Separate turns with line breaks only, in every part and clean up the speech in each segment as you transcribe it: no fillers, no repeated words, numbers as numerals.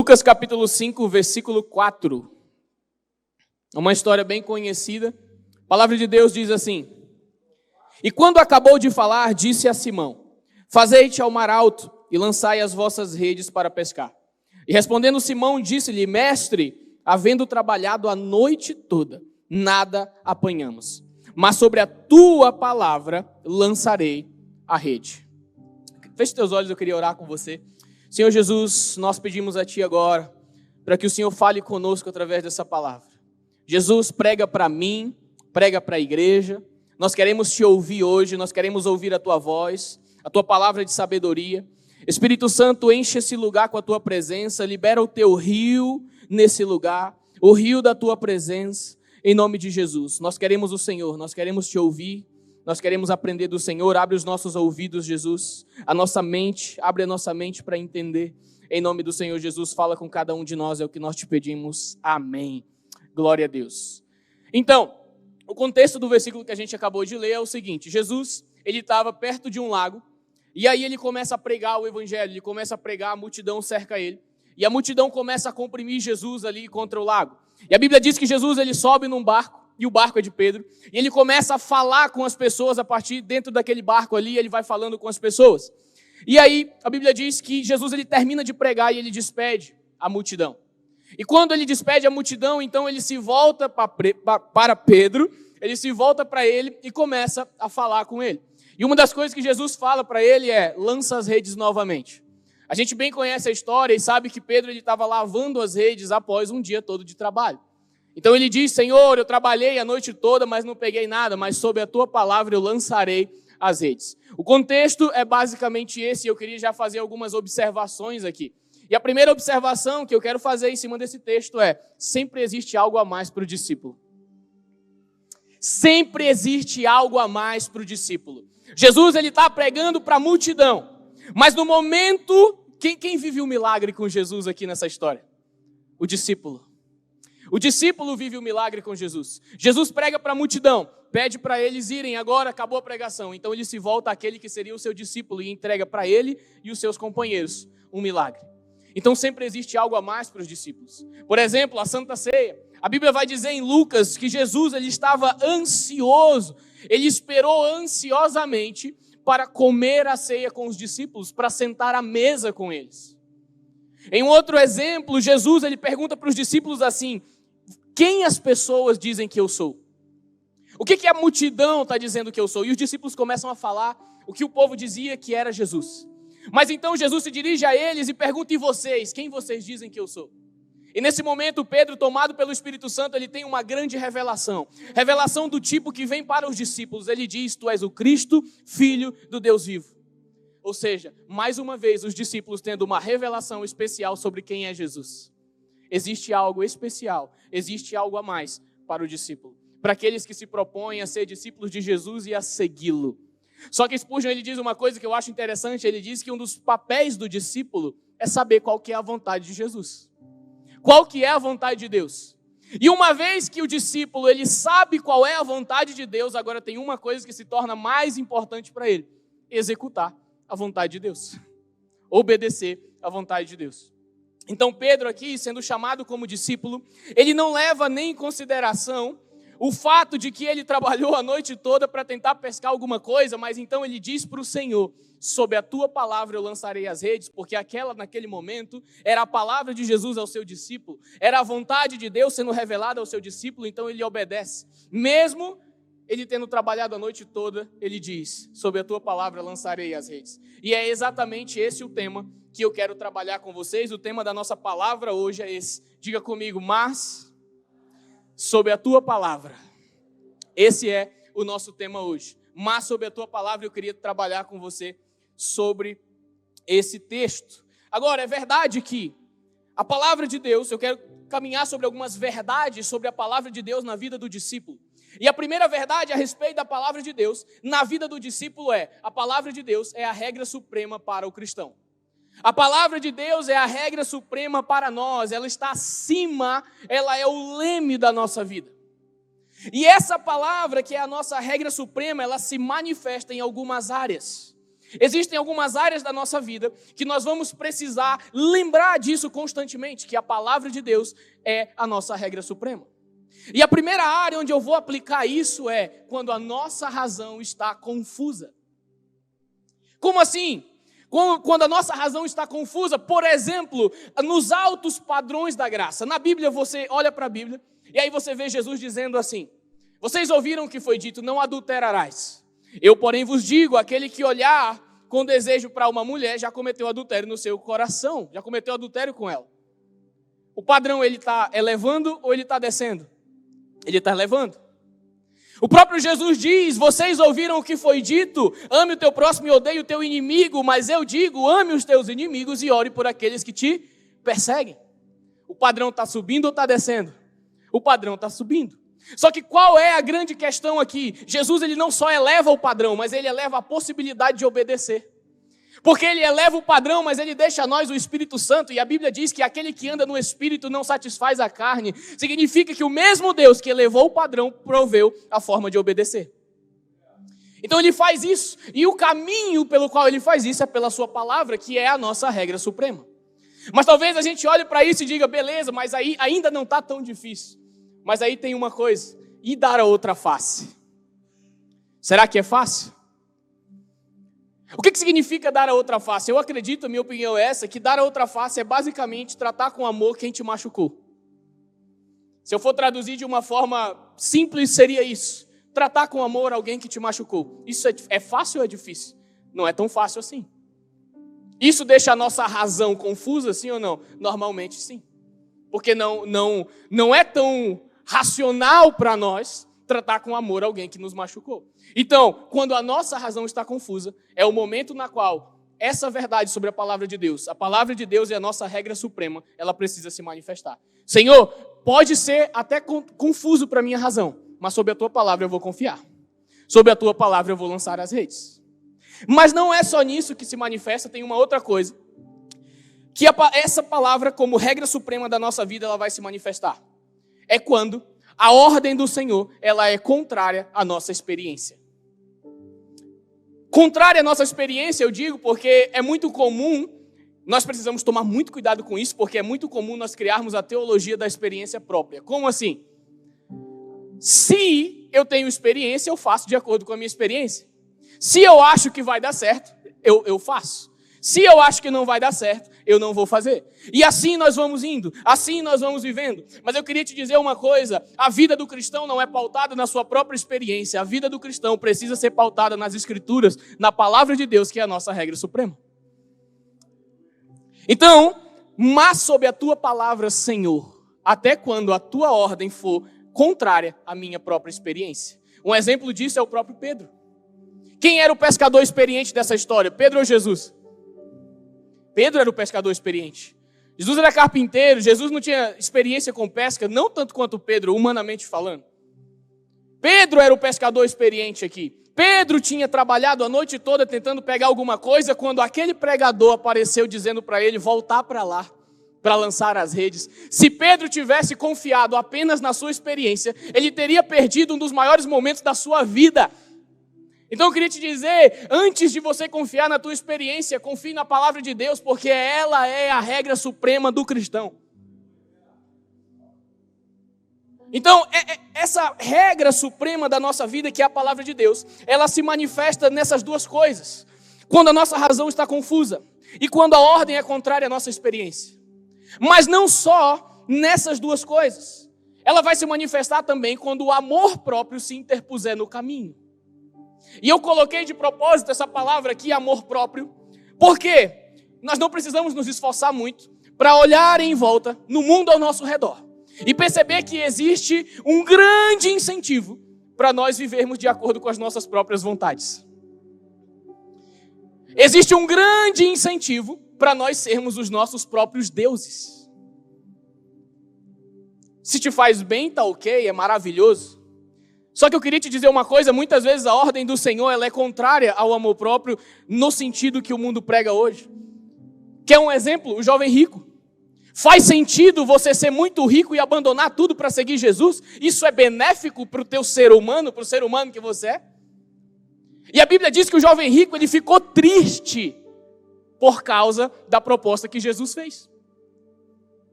Lucas capítulo 5, versículo 4. É uma história bem conhecida. A palavra de Deus diz assim: E quando acabou de falar, disse a Simão: Fazei-te ao mar alto e lançai as vossas redes para pescar. E respondendo Simão, disse-lhe: Mestre, havendo trabalhado a noite toda, nada apanhamos. Mas sobre a tua palavra lançarei a rede. Feche teus olhos, eu queria orar com você. Senhor Jesus, nós pedimos a Ti agora, para que o Senhor fale conosco através dessa palavra. Jesus, prega para mim, prega para a igreja. Nós queremos Te ouvir hoje, nós queremos ouvir a Tua voz, a Tua palavra de sabedoria. Espírito Santo, enche esse lugar com a Tua presença, libera o Teu rio nesse lugar, o rio da Tua presença, em nome de Jesus. Nós queremos o Senhor, nós queremos Te ouvir, nós queremos aprender do Senhor. Abre os nossos ouvidos, Jesus, a nossa mente, abre a nossa mente para entender. Em nome do Senhor Jesus, fala com cada um de nós, é o que nós Te pedimos. Amém. Glória a Deus. Então, o contexto do versículo que a gente acabou de ler é o seguinte: Jesus, ele estava perto de um lago, e aí ele começa a pregar o evangelho, ele começa a pregar, a multidão cerca ele, e a multidão começa a comprimir Jesus ali contra o lago. E a Bíblia diz que Jesus, ele sobe num barco, e o barco é de Pedro, e ele começa a falar com as pessoas a partir dentro daquele barco ali, ele vai falando com as pessoas. E aí, a Bíblia diz que Jesus, ele termina de pregar e ele despede a multidão. E quando ele despede a multidão, então ele se volta para Pedro, ele se volta para ele e começa a falar com ele. E uma das coisas que Jesus fala para ele é: lança as redes novamente. A gente bem conhece a história e sabe que Pedro estava lavando as redes após um dia todo de trabalho. Então ele diz: Senhor, eu trabalhei a noite toda, mas não peguei nada, mas sob a Tua palavra eu lançarei as redes. O contexto é basicamente esse, e eu queria já fazer algumas observações aqui. E a primeira observação que eu quero fazer em cima desse texto é: sempre existe algo a mais para o discípulo. Sempre existe algo a mais para o discípulo. Jesus, ele está pregando para a multidão, mas no momento, quem vive o milagre com Jesus aqui nessa história? O discípulo. O discípulo vive o milagre com Jesus. Jesus prega para a multidão, pede para eles irem, agora acabou a pregação. Então ele se volta àquele que seria o seu discípulo e entrega para ele e os seus companheiros um milagre. Então sempre existe algo a mais para os discípulos. Por exemplo, a Santa Ceia. A Bíblia vai dizer em Lucas que Jesus, ele estava ansioso, ele esperou ansiosamente para comer a ceia com os discípulos, para sentar à mesa com eles. Em um outro exemplo, Jesus, ele pergunta para os discípulos assim: quem as pessoas dizem que eu sou? O que a multidão está dizendo que eu sou? E os discípulos começam a falar o que o povo dizia que era Jesus. Mas então Jesus se dirige a eles e pergunta: e vocês? Quem vocês dizem que eu sou? E nesse momento Pedro, tomado pelo Espírito Santo, ele tem uma grande revelação. Revelação do tipo que vem para os discípulos. Ele diz: Tu és o Cristo, Filho do Deus vivo. Ou seja, mais uma vez os discípulos tendo uma revelação especial sobre quem é Jesus. Existe algo especial, existe algo a mais para o discípulo. Para aqueles que se propõem a ser discípulos de Jesus e a segui-lo. Só que Spurgeon, ele diz uma coisa que eu acho interessante. Ele diz que um dos papéis do discípulo é saber qual que é a vontade de Jesus. Qual que é a vontade de Deus? E uma vez que o discípulo, ele sabe qual é a vontade de Deus, agora tem uma coisa que se torna mais importante para ele: executar a vontade de Deus. Obedecer a vontade de Deus. Então Pedro aqui, sendo chamado como discípulo, ele não leva nem em consideração o fato de que ele trabalhou a noite toda para tentar pescar alguma coisa, mas então ele diz para o Senhor: sob a Tua palavra eu lançarei as redes, porque aquela naquele momento era a palavra de Jesus ao seu discípulo, era a vontade de Deus sendo revelada ao seu discípulo, então ele obedece. Mesmo ele tendo trabalhado a noite toda, ele diz: sob a Tua palavra lançarei as redes. E é exatamente esse o tema que eu quero trabalhar com vocês. O tema da nossa palavra hoje é esse. Diga comigo: mas sob a Tua palavra. Esse é o nosso tema hoje. Mas sob a Tua palavra eu queria trabalhar com você sobre esse texto. Agora, é verdade que a palavra de Deus, eu quero caminhar sobre algumas verdades sobre a palavra de Deus na vida do discípulo. E a primeira verdade a respeito da palavra de Deus na vida do discípulo é: a palavra de Deus é a regra suprema para o cristão. A palavra de Deus é a regra suprema para nós, ela está acima, ela é o leme da nossa vida. E essa palavra, que é a nossa regra suprema, ela se manifesta em algumas áreas. Existem algumas áreas da nossa vida que nós vamos precisar lembrar disso constantemente, que a palavra de Deus é a nossa regra suprema. E a primeira área onde eu vou aplicar isso é quando a nossa razão está confusa. Como assim? Quando a nossa razão está confusa, por exemplo, nos altos padrões da graça. Na Bíblia, você olha para a Bíblia e aí você vê Jesus dizendo assim: vocês ouviram o que foi dito, não adulterarás. Eu, porém, vos digo, aquele que olhar com desejo para uma mulher já cometeu adultério no seu coração, já cometeu adultério com ela. O padrão, ele está elevando ou ele está descendo? Ele está elevando. O próprio Jesus diz: vocês ouviram o que foi dito, ame o teu próximo e odeie o teu inimigo, mas eu digo, ame os teus inimigos e ore por aqueles que te perseguem. O padrão está subindo ou está descendo? O padrão está subindo. Só que qual é a grande questão aqui? Jesus, ele não só eleva o padrão, mas ele eleva a possibilidade de obedecer. Porque ele eleva o padrão, mas ele deixa a nós o Espírito Santo. E a Bíblia diz que aquele que anda no Espírito não satisfaz a carne. Significa que o mesmo Deus que elevou o padrão proveu a forma de obedecer. Então ele faz isso. E o caminho pelo qual ele faz isso é pela sua palavra, que é a nossa regra suprema. Mas talvez a gente olhe para isso e diga: beleza, mas aí ainda não está tão difícil. Mas aí tem uma coisa: e dar a outra face? Será que é fácil? O que significa dar a outra face? Eu acredito, a minha opinião é essa, que dar a outra face é basicamente tratar com amor quem te machucou. Se eu for traduzir de uma forma simples, seria isso: tratar com amor alguém que te machucou. Isso é fácil ou é difícil? Não é tão fácil assim. Isso deixa a nossa razão confusa, sim ou não? Normalmente sim. Porque não é tão racional para nós tratar com amor alguém que nos machucou. Então, quando a nossa razão está confusa, é o momento na qual essa verdade sobre a palavra de Deus é a nossa regra suprema, ela precisa se manifestar. Senhor, pode ser até confuso para a minha razão, mas sobre a tua palavra eu vou confiar. Sobre a tua palavra eu vou lançar as redes. Mas não é só nisso que se manifesta, tem uma outra coisa. Que essa palavra, como regra suprema da nossa vida, ela vai se manifestar. É quando a ordem do Senhor, ela é contrária à nossa experiência. Contrária à nossa experiência, eu digo, porque é muito comum, nós precisamos tomar muito cuidado com isso, porque é muito comum nós criarmos a teologia da experiência própria. Como assim? Se eu tenho experiência, eu faço de acordo com a minha experiência. Se eu acho que vai dar certo, eu faço. Se eu acho que não vai dar certo, eu não vou fazer. E assim nós vamos indo, assim nós vamos vivendo. Mas eu queria te dizer uma coisa: a vida do cristão não é pautada na sua própria experiência. A vida do cristão precisa ser pautada nas Escrituras, na palavra de Deus, que é a nossa regra suprema. Então, mas sob a tua palavra, Senhor, até quando a tua ordem for contrária à minha própria experiência. Um exemplo disso é o próprio Pedro. Quem era o pescador experiente dessa história? Pedro ou Jesus? Pedro era o pescador experiente. Jesus era carpinteiro, Jesus não tinha experiência com pesca, não tanto quanto Pedro, humanamente falando. Pedro era o pescador experiente aqui. Pedro tinha trabalhado a noite toda tentando pegar alguma coisa, quando aquele pregador apareceu dizendo para ele voltar para lá, para lançar as redes. Se Pedro tivesse confiado apenas na sua experiência, ele teria perdido um dos maiores momentos da sua vida. Então eu queria te dizer, antes de você confiar na tua experiência, confie na palavra de Deus, porque ela é a regra suprema do cristão. Então, essa regra suprema da nossa vida, que é a palavra de Deus, ela se manifesta nessas duas coisas. Quando a nossa razão está confusa e quando a ordem é contrária à nossa experiência. Mas não só nessas duas coisas. Ela vai se manifestar também quando o amor próprio se interpuser no caminho. E eu coloquei de propósito essa palavra aqui, amor próprio, porque nós não precisamos nos esforçar muito para olhar em volta no mundo ao nosso redor e perceber que existe um grande incentivo para nós vivermos de acordo com as nossas próprias vontades. Existe um grande incentivo para nós sermos os nossos próprios deuses. Se te faz bem, tá ok, é maravilhoso. Só que eu queria te dizer uma coisa, muitas vezes a ordem do Senhor ela é contrária ao amor próprio no sentido que o mundo prega hoje. Quer um exemplo? O jovem rico. Faz sentido você ser muito rico e abandonar tudo para seguir Jesus? Isso é benéfico para o teu ser humano, para o ser humano que você é? E a Bíblia diz que o jovem rico, ele ficou triste por causa da proposta que Jesus fez.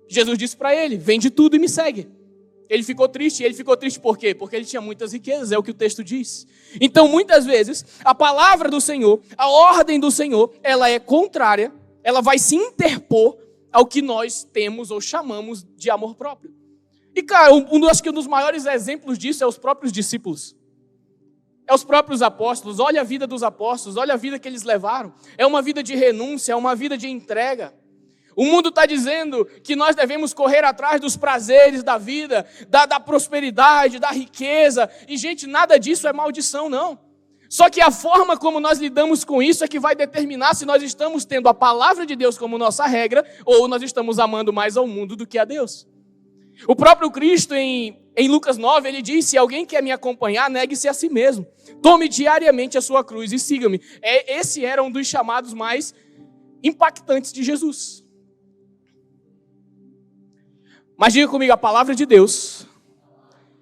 Jesus disse para ele, vende tudo e me segue. Ele ficou triste. E ele ficou triste por quê? Porque ele tinha muitas riquezas, é o que o texto diz. Então, muitas vezes, a palavra do Senhor, a ordem do Senhor, ela é contrária, ela vai se interpor ao que nós temos ou chamamos de amor próprio. E, cara, acho que um dos maiores exemplos disso é os próprios discípulos. É os próprios apóstolos. Olha a vida dos apóstolos, olha a vida que eles levaram. É uma vida de renúncia, é uma vida de entrega. O mundo está dizendo que nós devemos correr atrás dos prazeres da vida, da prosperidade, da riqueza. E, gente, nada disso é maldição, não. Só que a forma como nós lidamos com isso é que vai determinar se nós estamos tendo a palavra de Deus como nossa regra ou nós estamos amando mais ao mundo do que a Deus. O próprio Cristo, em Lucas 9, ele diz, se alguém quer me acompanhar, negue-se a si mesmo. Tome diariamente a sua cruz e siga-me. Esse era um dos chamados mais impactantes de Jesus. Mas diga comigo, a palavra de Deus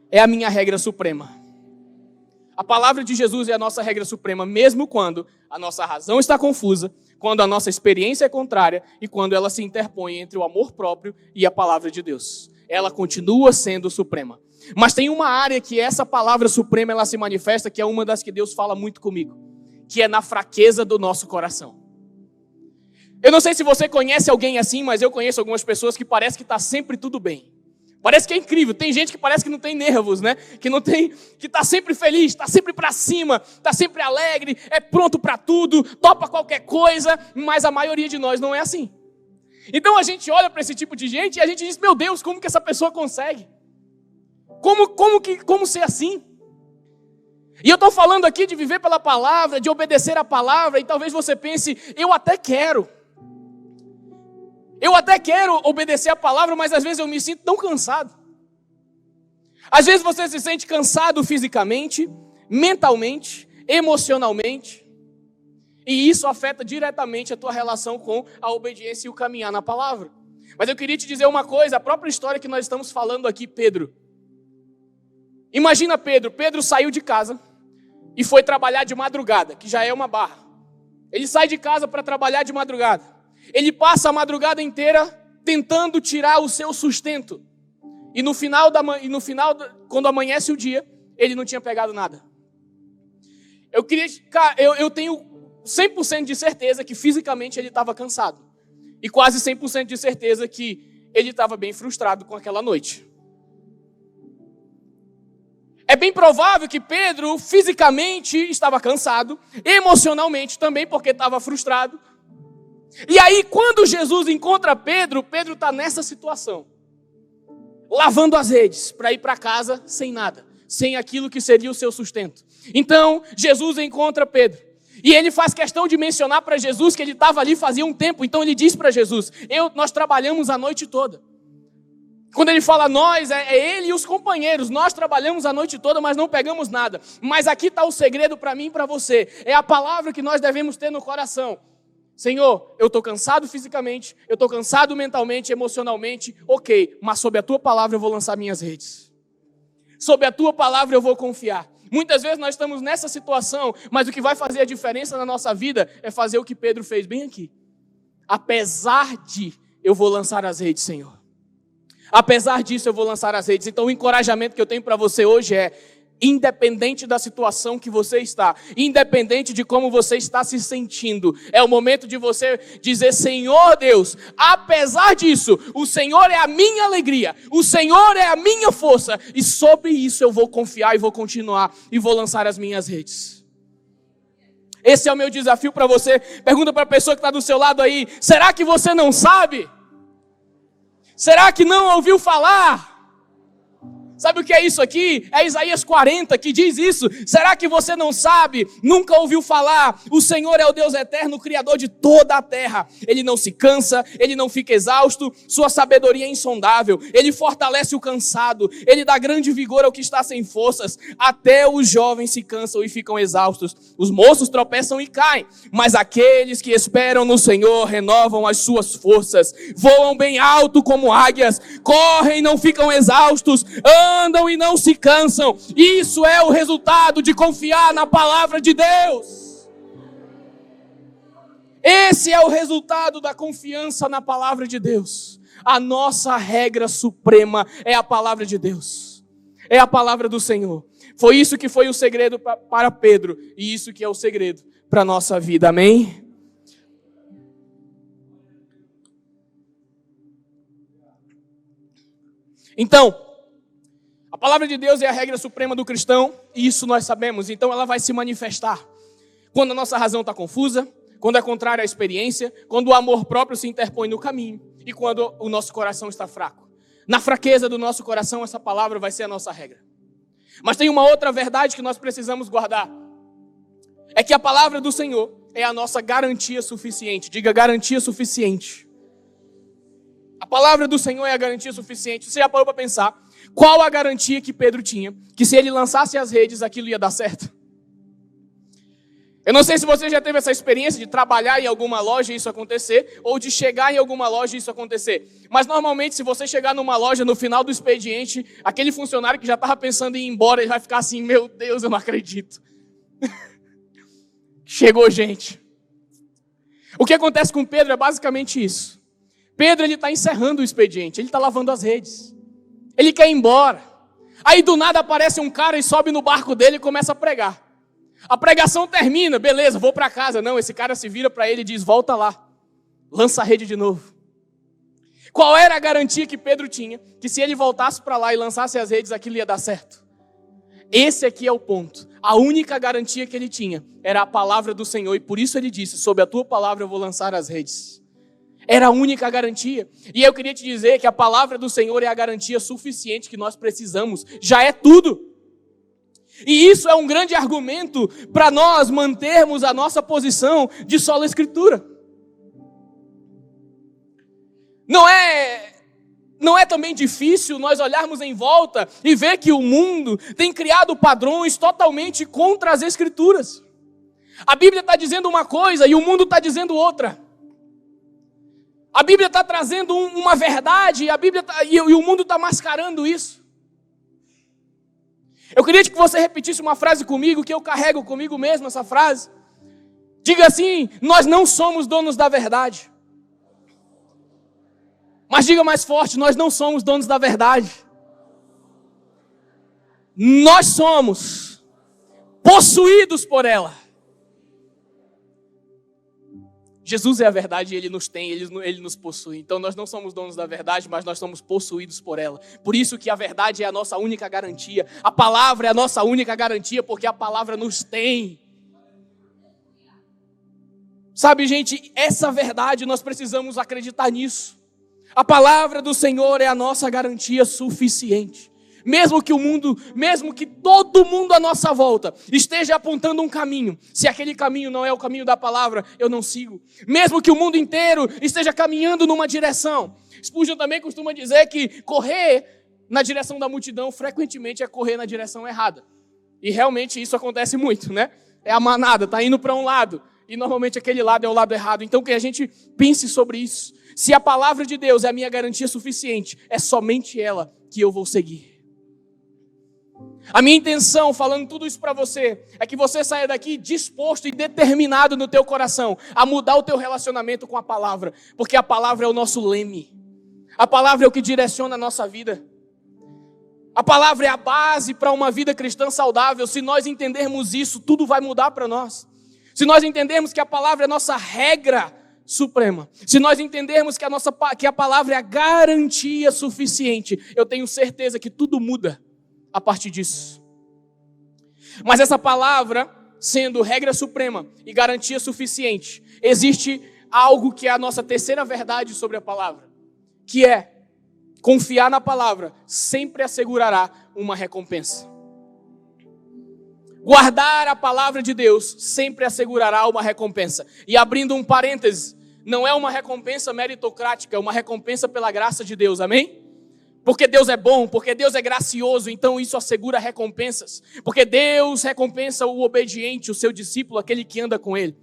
é a minha regra suprema. A palavra de Jesus é a nossa regra suprema, mesmo quando a nossa razão está confusa, quando a nossa experiência é contrária e quando ela se interpõe entre o amor próprio e a palavra de Deus. Ela continua sendo suprema. Mas tem uma área que essa palavra suprema ela se manifesta, que é uma das que Deus fala muito comigo, que é na fraqueza do nosso coração. Eu não sei se você conhece alguém assim, mas eu conheço algumas pessoas que parece que está sempre tudo bem. Parece que é incrível. Tem gente que parece que não tem nervos, né? Que está sempre feliz, está sempre para cima, está sempre alegre, é pronto para tudo, topa qualquer coisa, mas a maioria de nós não é assim. Então a gente olha para esse tipo de gente e a gente diz, meu Deus, como que essa pessoa consegue? Como ser assim? E eu estou falando aqui de viver pela palavra, de obedecer a palavra, e talvez você pense, eu até quero obedecer a palavra, mas às vezes eu me sinto tão cansado. Às vezes você se sente cansado fisicamente, mentalmente, emocionalmente, e isso afeta diretamente a tua relação com a obediência e o caminhar na palavra. Mas eu queria te dizer uma coisa, a própria história que nós estamos falando aqui, Pedro. Imagina Pedro saiu de casa e foi trabalhar de madrugada, que já é uma barra. Ele sai de casa para trabalhar de madrugada. Ele passa a madrugada inteira tentando tirar o seu sustento. E no final, quando amanhece o dia, ele não tinha pegado nada. Eu tenho 100% de certeza que fisicamente ele estava cansado. E quase 100% de certeza que ele estava bem frustrado com aquela noite. É bem provável que Pedro fisicamente estava cansado, emocionalmente também, porque estava frustrado. E aí, quando Jesus encontra Pedro está nessa situação, lavando as redes para ir para casa sem nada, sem aquilo que seria o seu sustento. Então, Jesus encontra Pedro. E ele faz questão de mencionar para Jesus que ele estava ali fazia um tempo. Então ele diz para Jesus, nós trabalhamos a noite toda. Quando ele fala nós, é ele e os companheiros. Nós trabalhamos a noite toda, mas não pegamos nada. Mas aqui está o segredo para mim e para você. É a palavra que nós devemos ter no coração. Senhor, eu estou cansado fisicamente, eu estou cansado mentalmente, emocionalmente, ok, mas sob a tua palavra eu vou lançar minhas redes. Sob a tua palavra eu vou confiar. Muitas vezes nós estamos nessa situação, mas o que vai fazer a diferença na nossa vida é fazer o que Pedro fez bem aqui. Apesar de, eu vou lançar as redes, Senhor. Apesar disso, eu vou lançar as redes. Então o encorajamento que eu tenho para você hoje é, independente da situação que você está, independente de como você está se sentindo, é o momento de você dizer, Senhor Deus, apesar disso, o Senhor é a minha alegria, o Senhor é a minha força, e sobre isso eu vou confiar e vou continuar, e vou lançar as minhas redes. Esse é o meu desafio para você. Pergunta para a pessoa que está do seu lado aí, será que você não sabe? Será que não ouviu falar? Sabe o que é isso aqui? É Isaías 40 que diz isso. Será que você não sabe? Nunca ouviu falar? O Senhor é o Deus eterno, o Criador de toda a terra. Ele não se cansa, Ele não fica exausto, sua sabedoria é insondável. Ele fortalece o cansado, Ele dá grande vigor ao que está sem forças. Até os jovens se cansam e ficam exaustos. Os moços tropeçam e caem, mas aqueles que esperam no Senhor renovam as suas forças. Voam bem alto como águias, correm e não ficam exaustos, andam e não se cansam. Isso é o resultado de confiar na palavra de Deus. Esse é o resultado da confiança na palavra de Deus. A nossa regra suprema é a palavra de Deus. É a palavra do Senhor. Foi isso que foi o segredo para Pedro. E isso que é o segredo para a nossa vida. Amém? Então, a palavra de Deus é a regra suprema do cristão. E isso nós sabemos. Então ela vai se manifestar quando a nossa razão está confusa, quando é contrária à experiência, quando o amor próprio se interpõe no caminho e quando o nosso coração está fraco. Na fraqueza do nosso coração, essa palavra vai ser a nossa regra. Mas tem uma outra verdade que nós precisamos guardar. É que a palavra do Senhor é a nossa garantia suficiente. Diga, garantia suficiente. A palavra do Senhor é a garantia suficiente. Você já parou para pensar qual a garantia que Pedro tinha? Que se ele lançasse as redes, aquilo ia dar certo? Eu não sei se você já teve essa experiência de trabalhar em alguma loja e isso acontecer, ou de chegar em alguma loja e isso acontecer. Mas normalmente, se você chegar numa loja no final do expediente, aquele funcionário que já estava pensando em ir embora, ele vai ficar assim, meu Deus, eu não acredito. Chegou gente. O que acontece com Pedro é basicamente isso. Pedro, ele está encerrando o expediente, ele está lavando as redes. Ele quer ir embora. Aí do nada aparece um cara e sobe no barco dele e começa a pregar. A pregação termina, beleza, vou para casa. Não, esse cara se vira para ele e diz, volta lá, lança a rede de novo. Qual era a garantia que Pedro tinha? Que se ele voltasse para lá e lançasse as redes, aquilo ia dar certo. Esse aqui é o ponto. A única garantia que ele tinha era a palavra do Senhor. E por isso ele disse, sob a tua palavra eu vou lançar as redes. Era a única garantia. E eu queria te dizer que a palavra do Senhor é a garantia suficiente que nós precisamos. Já é tudo. E isso é um grande argumento para nós mantermos a nossa posição de sola escritura. Não é também difícil nós olharmos em volta e ver que o mundo tem criado padrões totalmente contra as escrituras. A Bíblia está dizendo uma coisa e o mundo está dizendo outra. A Bíblia está trazendo uma verdade e o mundo está mascarando isso. Eu queria que você repetisse uma frase comigo, que eu carrego comigo mesmo essa frase. Diga assim, nós não somos donos da verdade. Mas diga mais forte, nós não somos donos da verdade. Nós somos possuídos por ela. Jesus é a verdade e Ele nos tem, Ele nos possui. Então nós não somos donos da verdade, mas nós somos possuídos por ela. Por isso que a verdade é a nossa única garantia. A palavra é a nossa única garantia, porque a palavra nos tem. Sabe, gente, essa verdade nós precisamos acreditar nisso. A palavra do Senhor é a nossa garantia suficiente. Mesmo que todo mundo à nossa volta esteja apontando um caminho, se aquele caminho não é o caminho da palavra, eu não sigo. Mesmo que o mundo inteiro esteja caminhando numa direção. Spurgeon também costuma dizer que correr na direção da multidão frequentemente é correr na direção errada. E realmente isso acontece muito, né? É a manada, está indo para um lado, e normalmente aquele lado é o lado errado. Então que a gente pense sobre isso. Se a palavra de Deus é a minha garantia suficiente, é somente ela que eu vou seguir. A minha intenção, falando tudo isso para você, é que você saia daqui disposto e determinado no teu coração a mudar o teu relacionamento com a palavra, porque a palavra é o nosso leme, a palavra é o que direciona a nossa vida, a palavra é a base para uma vida cristã saudável. Se nós entendermos isso, tudo vai mudar para nós. Se nós entendermos que a palavra é a nossa regra suprema, se nós entendermos que a palavra é a garantia suficiente, eu tenho certeza que tudo muda a partir disso. Mas essa palavra, sendo regra suprema e garantia suficiente, existe algo que é a nossa terceira verdade sobre a palavra, que é confiar na palavra sempre assegurará uma recompensa. Guardar a palavra de Deus sempre assegurará uma recompensa. E abrindo um parêntese, não é uma recompensa meritocrática, é uma recompensa pela graça de Deus, amém? Porque Deus é bom, porque Deus é gracioso, então isso assegura recompensas. Porque Deus recompensa o obediente, o seu discípulo, aquele que anda com Ele.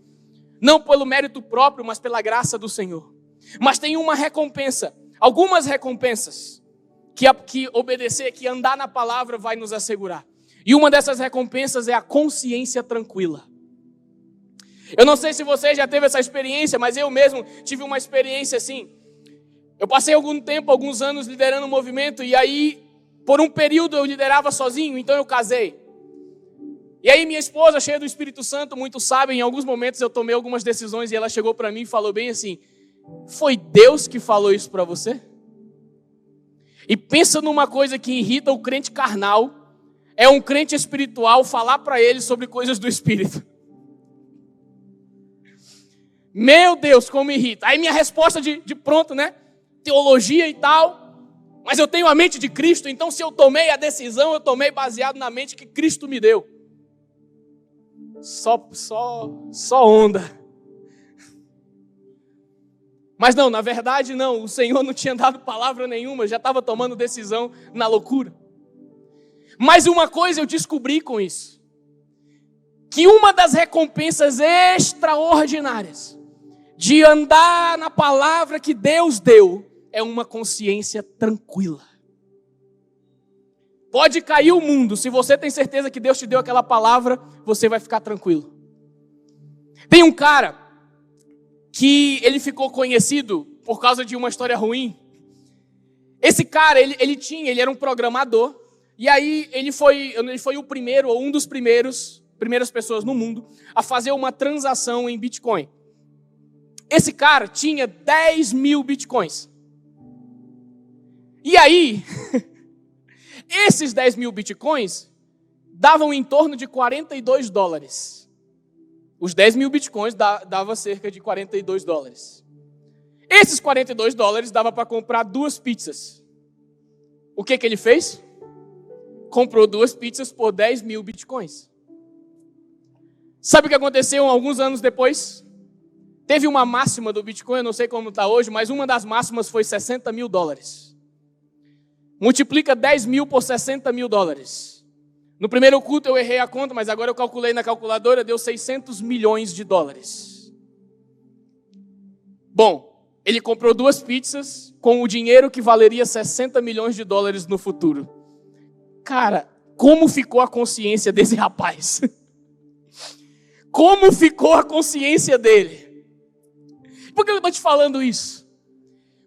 Não pelo mérito próprio, mas pela graça do Senhor. Mas tem uma recompensa, algumas recompensas, que obedecer, que andar na palavra vai nos assegurar. E uma dessas recompensas é a consciência tranquila. Eu não sei se você já teve essa experiência, mas eu mesmo tive uma experiência assim. Eu passei alguns anos liderando um movimento, e aí, por um período eu liderava sozinho, então eu casei. E aí minha esposa, cheia do Espírito Santo, muito sábia, em alguns momentos eu tomei algumas decisões, e ela chegou para mim e falou bem assim: foi Deus que falou isso para você? E pensa numa coisa que irrita o crente carnal, é um crente espiritual falar para ele sobre coisas do Espírito. Meu Deus, como irrita. Aí minha resposta de pronto, né? Teologia e tal. Mas eu tenho a mente de Cristo, então se eu tomei a decisão, eu tomei baseado na mente que Cristo me deu. Só onda. Mas não, na verdade não, o Senhor não tinha dado palavra nenhuma, já estava tomando decisão na loucura. Mas uma coisa eu descobri com isso, que uma das recompensas extraordinárias de andar na palavra que Deus deu é uma consciência tranquila. Pode cair o mundo, se você tem certeza que Deus te deu aquela palavra, você vai ficar tranquilo. Tem um cara que ele ficou conhecido por causa de uma história ruim. Esse cara, ele era um programador, e aí ele foi o primeiro, ou um dos primeiras pessoas no mundo a fazer uma transação em Bitcoin. Esse cara tinha 10 mil Bitcoins. E aí, esses 10 mil Bitcoins davam em torno de $42. Os 10 mil Bitcoins dava cerca de $42. Esses $42 dava para comprar 2 pizzas. O que ele fez? Comprou 2 pizzas por 10 mil Bitcoins. Sabe o que aconteceu alguns anos depois? Teve uma máxima do Bitcoin, eu não sei como está hoje, mas uma das máximas foi $60 mil. Multiplica 10 mil por $60 mil. No primeiro culto eu errei a conta, mas agora eu calculei na calculadora, deu $600 milhões. Bom, ele comprou 2 pizzas com o dinheiro que valeria $60 milhões no futuro. Cara, como ficou a consciência desse rapaz? Como ficou a consciência dele? Por que eu estou te falando isso?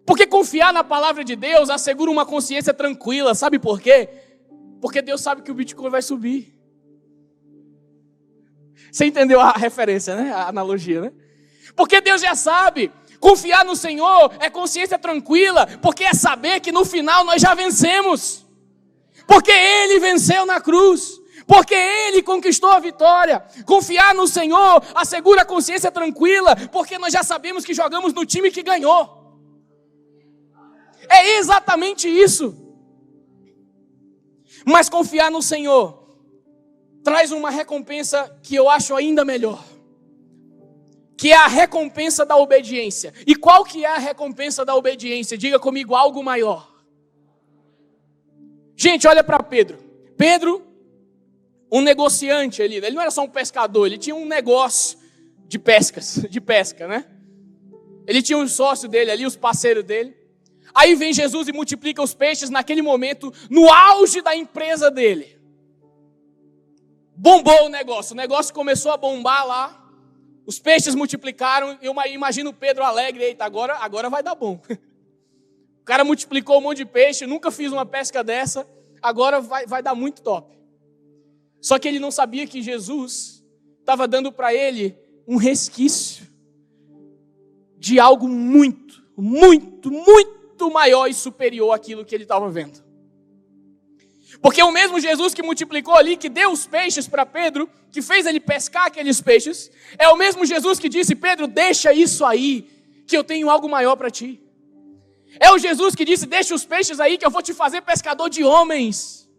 Porque confiar na palavra de Deus assegura uma consciência tranquila. Sabe por quê? Porque Deus sabe que o Bitcoin vai subir. Você entendeu a referência, né? A analogia, né? Porque Deus já sabe. Confiar no Senhor é consciência tranquila, porque é saber que no final nós já vencemos. Porque Ele venceu na cruz. Porque Ele conquistou a vitória. Confiar no Senhor assegura a consciência tranquila, porque nós já sabemos que jogamos no time que ganhou. É exatamente isso. Mas confiar no Senhor traz uma recompensa que eu acho ainda melhor, que é a recompensa da obediência. E qual que é a recompensa da obediência? Diga comigo, algo maior. Gente, olha para Pedro. Pedro, um negociante ali, ele não era só um pescador, ele tinha um negócio de pesca, né? Ele tinha um sócio dele ali, os parceiros dele. Aí vem Jesus e multiplica os peixes naquele momento, no auge da empresa dele. Bombou o negócio começou a bombar lá, os peixes multiplicaram, eu imagino Pedro alegre, eita, agora vai dar bom. O cara multiplicou um monte de peixe, nunca fiz uma pesca dessa, agora vai dar muito top. Só que ele não sabia que Jesus estava dando para ele um resquício de algo muito, muito, muito maior e superior àquilo que ele estava vendo. Porque o mesmo Jesus que multiplicou ali, que deu os peixes para Pedro, que fez ele pescar aqueles peixes, é o mesmo Jesus que disse: Pedro, deixa isso aí, que eu tenho algo maior para ti. É o Jesus que disse: deixa os peixes aí, que eu vou te fazer pescador de homens.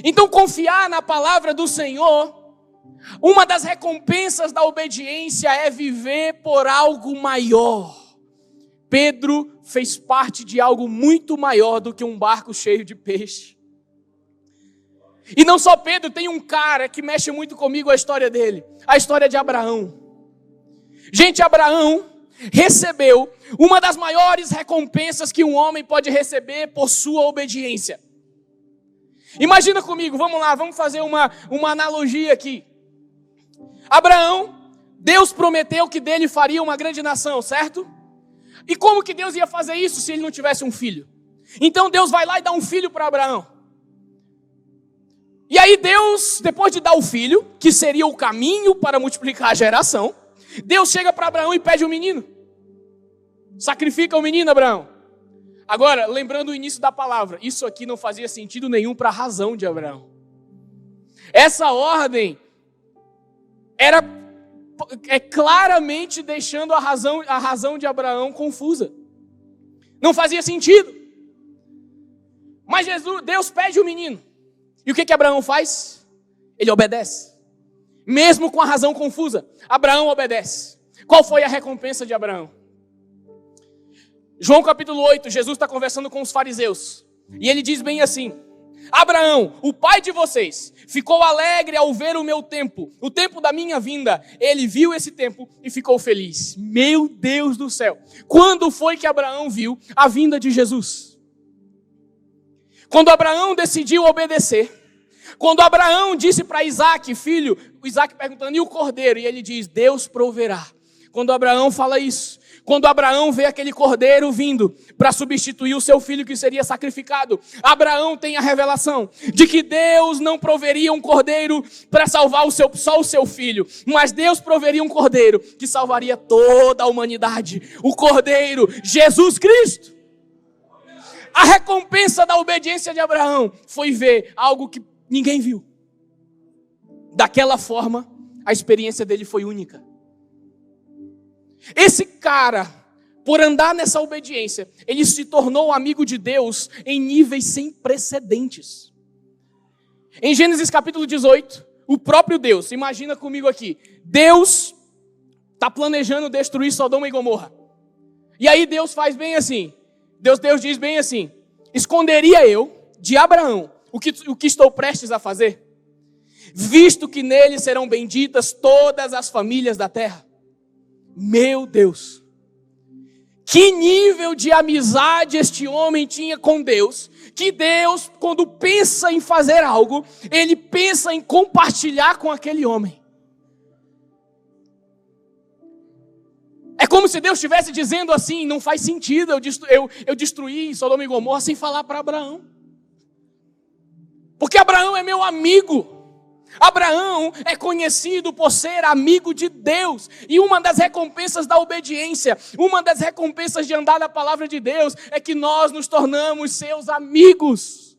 Então confiar na palavra do Senhor, uma das recompensas da obediência é viver por algo maior. Pedro fez parte de algo muito maior do que um barco cheio de peixe. E não só Pedro, tem um cara que mexe muito comigo a história dele. A história de Abraão. Gente, Abraão recebeu uma das maiores recompensas que um homem pode receber por sua obediência. Imagina comigo, vamos lá, vamos fazer uma analogia aqui. Abraão, Deus prometeu que dele faria uma grande nação, certo? E como que Deus ia fazer isso se ele não tivesse um filho? Então Deus vai lá e dá um filho para Abraão. E aí Deus, depois de dar o filho, que seria o caminho para multiplicar a geração, Deus chega para Abraão e pede um menino. Sacrifica o menino, Abraão. Agora, lembrando o início da palavra, isso aqui não fazia sentido nenhum para a razão de Abraão. Essa ordem era claramente deixando a razão de Abraão confusa. Não fazia sentido. Mas Deus pede o menino. E o que Abraão faz? Ele obedece. Mesmo com a razão confusa, Abraão obedece. Qual foi a recompensa de Abraão? João capítulo 8, Jesus está conversando com os fariseus. E ele diz bem assim: Abraão, o pai de vocês, ficou alegre ao ver o meu tempo, o tempo da minha vinda. Ele viu esse tempo e ficou feliz. Meu Deus do céu! Quando foi que Abraão viu a vinda de Jesus? Quando Abraão decidiu obedecer. Quando Abraão disse para Isaac, filho, o Isaac perguntando, e o cordeiro? E ele diz, Deus proverá. Quando Abraão fala isso, quando Abraão vê aquele cordeiro vindo para substituir o seu filho que seria sacrificado, Abraão tem a revelação de que Deus não proveria um cordeiro para salvar só o seu filho, mas Deus proveria um cordeiro que salvaria toda a humanidade, o cordeiro Jesus Cristo. A recompensa da obediência de Abraão foi ver algo que ninguém viu. Daquela forma, a experiência dele foi única. Esse cara, por andar nessa obediência, ele se tornou amigo de Deus em níveis sem precedentes. Em Gênesis capítulo 18, o próprio Deus, imagina comigo aqui, Deus está planejando destruir Sodoma e Gomorra. E aí Deus faz bem assim, Deus diz bem assim, esconderia eu de Abraão o que estou prestes a fazer, visto que nele serão benditas todas as famílias da terra. Meu Deus, que nível de amizade este homem tinha com Deus, que Deus, quando pensa em fazer algo, ele pensa em compartilhar com aquele homem. É como se Deus estivesse dizendo assim, não faz sentido eu destruir Sodoma e Gomorra sem falar para Abraão. Porque Abraão é meu amigo. Abraão é conhecido por ser amigo de Deus. E uma das recompensas da obediência, uma das recompensas de andar na palavra de Deus, é que nós nos tornamos seus amigos.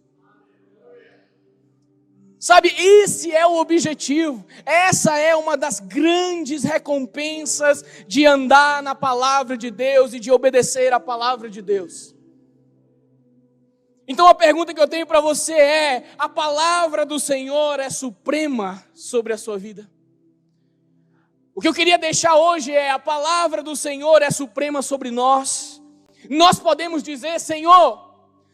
Sabe, esse é o objetivo. Essa é uma das grandes recompensas de andar na palavra de Deus e de obedecer à palavra de Deus. Então a pergunta que eu tenho para você é, a palavra do Senhor é suprema sobre a sua vida? O que eu queria deixar hoje é, a palavra do Senhor é suprema sobre nós. Nós podemos dizer, Senhor,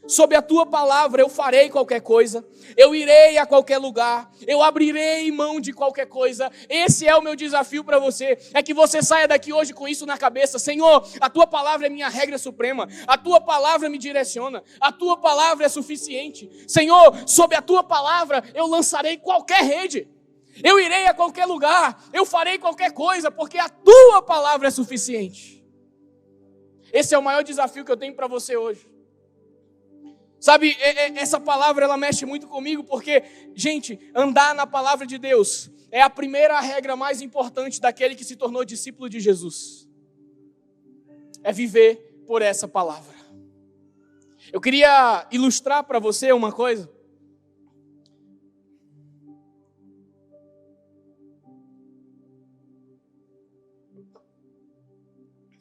sob a tua palavra eu farei qualquer coisa, eu irei a qualquer lugar, eu abrirei mão de qualquer coisa. Esse é o meu desafio para você, é que você saia daqui hoje com isso na cabeça. Senhor, a tua palavra é minha regra suprema, a tua palavra me direciona, a tua palavra é suficiente. Senhor, sob a tua palavra eu lançarei qualquer rede, eu irei a qualquer lugar, eu farei qualquer coisa, porque a tua palavra é suficiente. Esse é o maior desafio que eu tenho para você hoje. Sabe, essa palavra ela mexe muito comigo porque, gente, andar na palavra de Deus é a primeira regra mais importante daquele que se tornou discípulo de Jesus. É viver por essa palavra. Eu queria ilustrar para você uma coisa.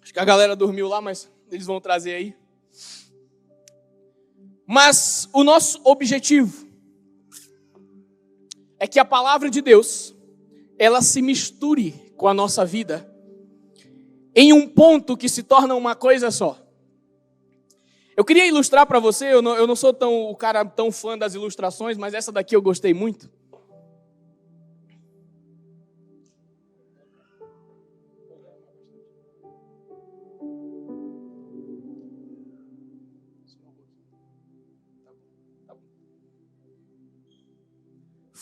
Acho que a galera dormiu lá, mas eles vão trazer aí. Mas o nosso objetivo é que a palavra de Deus, ela se misture com a nossa vida em um ponto que se torna uma coisa só. Eu queria ilustrar para você, eu não sou tão fã das ilustrações, mas essa daqui eu gostei muito.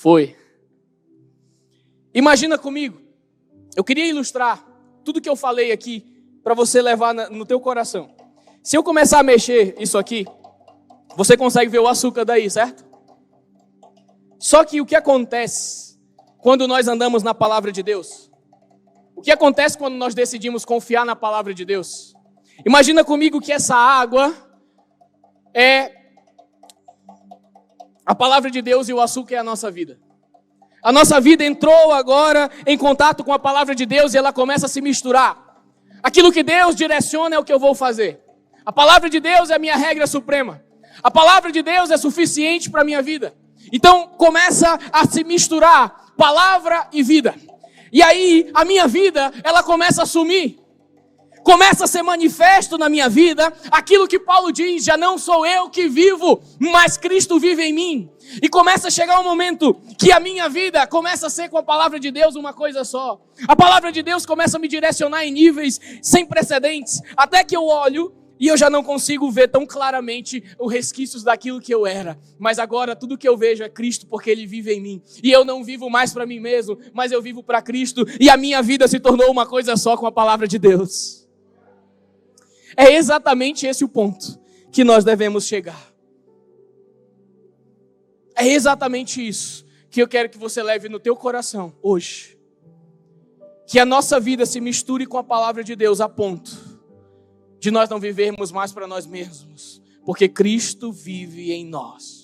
Foi. Imagina comigo, eu queria ilustrar tudo que eu falei aqui para você levar no teu coração. Se eu começar a mexer isso aqui, você consegue ver o açúcar daí, certo? Só que o que acontece quando nós andamos na palavra de Deus? O que acontece quando nós decidimos confiar na palavra de Deus? Imagina comigo que essa água é a palavra de Deus e o açúcar é a nossa vida. A nossa vida entrou agora em contato com a palavra de Deus e ela começa a se misturar. Aquilo que Deus direciona é o que eu vou fazer. A palavra de Deus é a minha regra suprema. A palavra de Deus é suficiente para a minha vida. Então começa a se misturar palavra e vida. E aí a minha vida, ela começa a sumir. Começa a ser manifesto na minha vida aquilo que Paulo diz: já não sou eu que vivo, mas Cristo vive em mim. E começa a chegar um momento que a minha vida começa a ser com a palavra de Deus uma coisa só. A palavra de Deus começa a me direcionar em níveis sem precedentes, até que eu olho e eu já não consigo ver tão claramente os resquícios daquilo que eu era. Mas agora tudo que eu vejo é Cristo, porque Ele vive em mim. E eu não vivo mais para mim mesmo, mas eu vivo para Cristo. E a minha vida se tornou uma coisa só com a palavra de Deus. É exatamente esse o ponto que nós devemos chegar. É exatamente isso que eu quero que você leve no teu coração hoje. Que a nossa vida se misture com a palavra de Deus a ponto de nós não vivermos mais para nós mesmos, porque Cristo vive em nós.